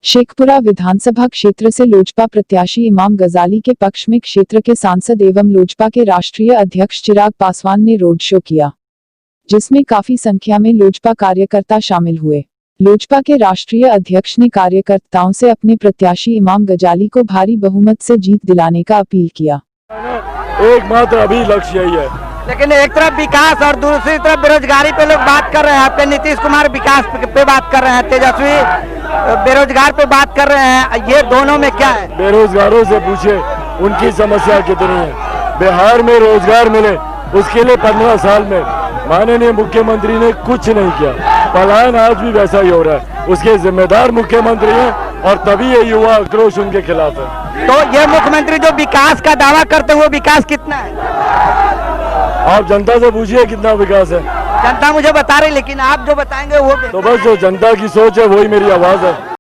शेखपुरा विधानसभा क्षेत्र से लोजपा प्रत्याशी इमाम गजाली के पक्ष में क्षेत्र के सांसद एवं लोजपा के राष्ट्रीय अध्यक्ष चिराग पासवान ने रोड शो किया, जिसमें काफी संख्या में लोजपा कार्यकर्ता शामिल हुए। लोजपा के राष्ट्रीय अध्यक्ष ने कार्यकर्ताओं से अपने प्रत्याशी इमाम गजाली को भारी बहुमत से जीत दिलाने का अपील किया। एकमात्र अभी लक्ष्य यही है, लेकिन एक तरफ विकास और दूसरी तरफ बेरोजगारी पे लोग बात कर रहे हैं। आपके नीतीश कुमार विकास पे बात कर रहे हैं, तेजस्वी बेरोजगार पे बात कर रहे हैं। ये दोनों में क्या है? बेरोजगारों से पूछे उनकी समस्या कितनी है। बिहार में रोजगार मिले उसके लिए 15 साल में माननीय मुख्यमंत्री ने कुछ नहीं किया। पलायन आज भी वैसा ही हो रहा है। उसके जिम्मेदार मुख्यमंत्री हैं और तभी ये युवा आक्रोश उनके खिलाफ है। तो ये मुख्यमंत्री जो विकास का दावा करते हुए विकास कितना है? आप जनता से पूछिए कितना विकास है। जनता मुझे बता रही, लेकिन आप जो बताएंगे वो तो बस जो जनता की सोच है वही मेरी आवाज है।